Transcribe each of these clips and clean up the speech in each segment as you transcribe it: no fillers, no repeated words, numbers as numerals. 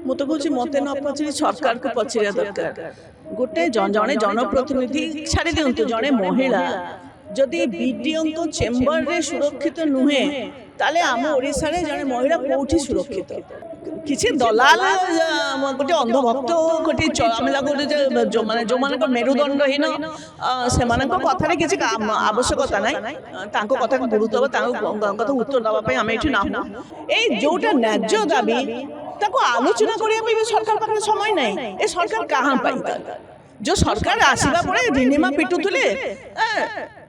ମୁଁ ତ କହୁଛି ମତେ ନ ପଚାରି ସରକାରକୁ ପଚାରିବା ଦରକାର। ଗୋଟେ ଜଣେ ଜନପ୍ରତିନିଧି ଛାଡ଼ି ଦିଅନ୍ତୁ, ଜଣେ ମହିଳା ଯଦି ବିଡିଓଙ୍କ ଚେମ୍ବରରେ ସୁରକ୍ଷିତ ନୁହେଁ, ତାହେଲେ ଆମ ଓଡ଼ିଶାରେ ଜଣେ ମହିଳା କୋଉଠି ସୁରକ୍ଷିତ? କିଛି ଦଲାଲ ଗୋଟେ ଅନ୍ଧଭକ୍ତ ଗୋଟେ ଯୋଉମାନଙ୍କ ମେରୁଦଣ୍ଡହୀନ ସେମାନଙ୍କ କଥାରେ କିଛି ଆବଶ୍ୟକତା ନାହିଁ। ତାଙ୍କ କଥାକୁ ଗୁରୁତ୍ୱ ତାଙ୍କ କଥା ଉତ୍ତର ଦେବା ପାଇଁ ଆମେ ଏଠି ନାହୁଁ। ଏଇ ଯୋଉଟା ନ୍ୟାଯ୍ୟ ଦାବି ତାକୁ ଆଲୋଚନା କରିବା ପାଇଁ ବି ସରକାର ପାଖରେ ସମୟ ନାହିଁ। ଏ ସରକାର କାହା ପାଇଁ? जो सरकार आसवा पड़े ढिंडीमा पिटुले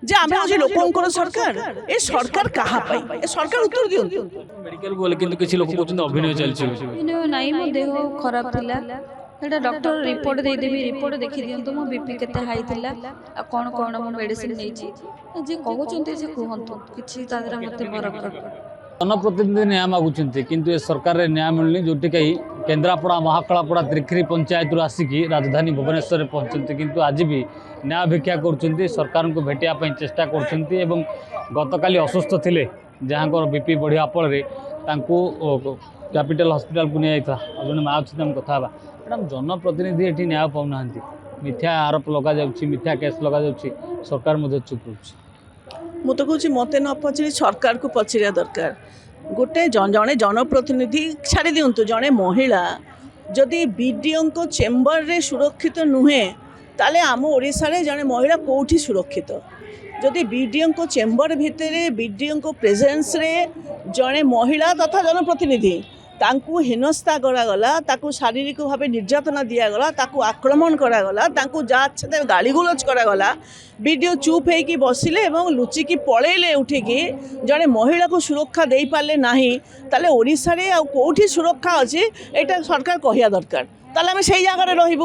जे आम हूँ लोकंर सरकार, ए सरकार कहा ए सरकार उत्तर दियंतु। मेडिकल बोले किंतु किछि लोक कहउछन अभिनय चलछि नाही मो देह खराब थिला एटा डॉक्टर रिपोर्ट दे देबी, रिपोर्ट देखि दियंतु मो बीपी केते हाई थिला आ कोन कोन मो मेडिसिन नेछि जे कहउछन से कहंतु किछि तादरा मते फरक पड़। जनप्रतिनिधि न्याय मागुंट किंतु ए सरकार न्याय मिलनी जोटि कहीं केन्द्रापड़ा महाकालापड़ा त्रिखिरी पंचायत आसिकी राजधानी भुवनेश्वर में पहुँचते किंतु आज भी न्याय भिक्षा कर सरकार को भेटापी चेष्टा कर गतकाली असुस्थ थे जहाँ बीपी बढ़िया फल कैपिटल हॉस्पिटल को नहीं जो माँ अच्छी कथा मैडम जनप्रतिनिधि ये न्याय पाऊना मिथ्या आरोप लग मिथ्या केस लग सरकार चुप रोच। ମୁଁ ତ କହୁଛି ମତେ ନ ପଚାରି ସରକାରକୁ ପଚାରିବା ଦରକାର। ଗୋଟେ ଜଣେ ଜନପ୍ରତିନିଧି ଛାଡ଼ି ଦିଅନ୍ତୁ, ଜଣେ ମହିଳା ଯଦି ବିଡିଓଙ୍କ ଚେମ୍ବରରେ ସୁରକ୍ଷିତ ନୁହେଁ, ତାହେଲେ ଆମ ଓଡ଼ିଶାରେ ଜଣେ ମହିଳା କେଉଁଠି ସୁରକ୍ଷିତ? ଯଦି ବିଡିଓଙ୍କ ଚେମ୍ବର ଭିତରେ ବିଡିଓଙ୍କ ପ୍ରେଜେନ୍ସରେ ଜଣେ ମହିଳା तथा जनप्रतिनिधि ताकू हेनस्था करागला, ताकू शारीरिक भाव निर्यातना दिगला, ताकू आक्रमण करागला, ताकू जहाँ गाड़ीगुलज करागला, वीडियो चुप होगी बसिले और लुचिकी पलैले उठिकी जड़े महिला को सुरक्षा दे पारे ना, ताले ओडिशा रे कौटी सुरक्षा अच्छी यहाँ सरकार कहवा दरकार। ताले आम से जगह रही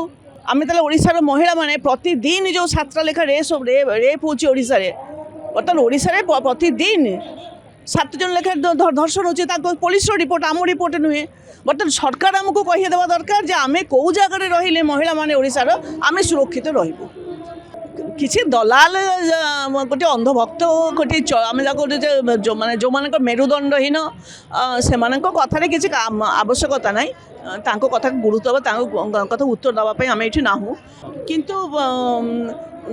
आम ताले ओडिशार महिला माने प्रतिदिन जो 7 लेखा रेप होची ओडिशा रे, बर्तमान ओडिशा रे प्रतिदिन 7 जन लेखा धर्षण होची। पुलिस रिपोर्ट आम रिपोर्ट नुहे। बर्तमान सरकार आमको कही देवा दरकार जे आमे कौ जगह रहिले महिला माने ओडिशार आमे सुरक्षित रहिबु। किसी दलाल गोटे अंधभक्त गोटे आम जो माने जो मान मेरुदंडहीन से कथार किसी आवश्यकता ना, तांको कथा गुरुत्व कथा उत्तर देवाई आम ये नाहूँ। किंतु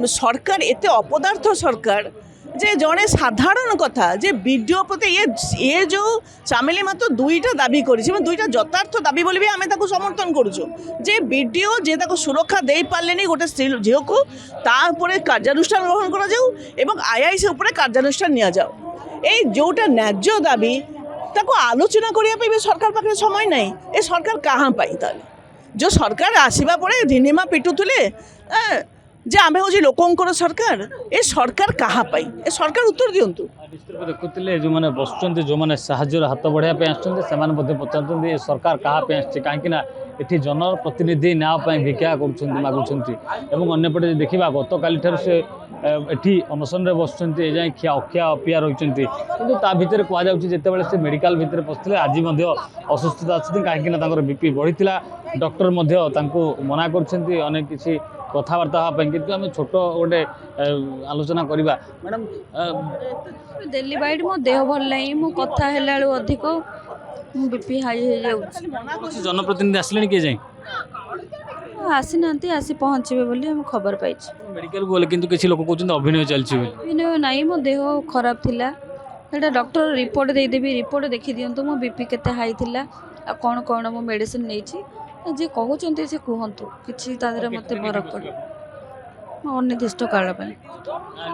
सरकार एते अपदार्थ सरकार जे जड़े साधारण कथा जे वीडियो प्रति ये जो चामेली मात्र 2टा दाबी कर 2टा यथार्थ दाबी बोली भी आम समर्थन करुचु जे वीडियो जे सुरक्षा दे पारे गोटे स्त्री झील को तापर कार्यानुष्ठान ग्रहण कर जाऊ एवं आईआईसी उपर कार्यानुष्ठान नि जाऊ। ए जोटा न्याज्य दाबी ताको आलोचना करने भी सरकार पाखे समय नहीं। ए सरकार कहाँ जो सरकार आसवा पड़े ढिंडीमा पिटुले जे आम हूँ लोकंर सरकार, ए सरकार कहाँ ए सरकार उत्तर दियंतु। देखुले जो मैंने बसुँच जो मैंने साहाଯ୍ୟ हाथ बढ़ाई आसते पचार सरकार कहाँ आसছে कहीं ये जनप्रतिनिधि न्याय भिक्षा मागुंट अंपटे देखा गतकाली से ये अनशन बसुँच जाए अखिया अपिया रही कि भितर कहते से मेडिकल भितर पशुले आज असुस्थता अच्छी कहीं बीपी बढ़ी डॉक्टर मना कर अनेक किसी कथबार्ता कि आम छोट गोटे आलोचना करवा। मैडम दिल्ली बाइट मो देह भल नहीं मो कथा है अधिक बीपी हाई हो जनप्रतिनिधि आसले किए जाए आसी ना आसी पहुँचे बोली हम खबर पाई। मेडिकल बोले किंतु किसी लोक कहउछन अभिनय चलछि अभिनय नाही मो देह खराब थिला एटा डॉक्टर रिपोर्ट दे देबी, रिपोर्ट देखि दियंतु मो बीपी केते हाई थिला आ कोन कोन मो मेडिसिन नेछि जे कहउछन से कहंतु किछि तादरा मते फरक पड़ अनिर्दिष्ट काल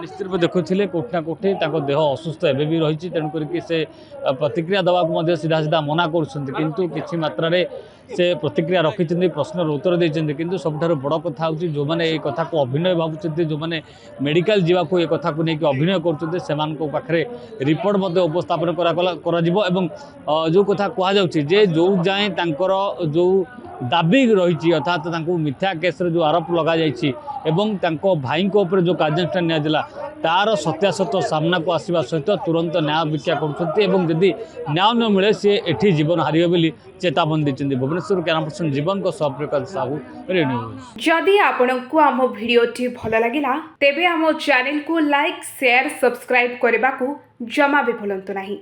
निश्चित रूप देखुले कोठना कोठी देह असुस्थ एवं भी रही तेणुक से प्रतिक्रिया देवाक सीधा सीधा मना करुँच किसी मात्रा से प्रतिक्रिया रखी प्रश्नर उत्तर देते कि सबुठ बड़ कथा हूँ जो मैंने ये कथा को अभिनय भावुं जो मैंने मेडिकल जावाक ये कथा को लेकिन अभिनय कर रिपोर्ट उपस्थापन कर जो कथा कहुचे जो जाए जो दाबी रही अर्थात मिथ्या केस जो आरोप लग जाइए भाई जो कार्यानुष्ठान नियाला तार सत्यासत्य सामना को आसवा सहित तुरंत न्याय भिक्षा करुँच न्याय न मिले सी एठी जीवन हारिबे बोली चेतावनी देते। भुवनेश्वर कैमरा जीवन को प्रकाश साहू न्यूज। जदि आपंक आम भिडी भल लगा तेब आम चैनल को लाइक शेयर सब्सक्राइब करने को जमा भी भूलु ना।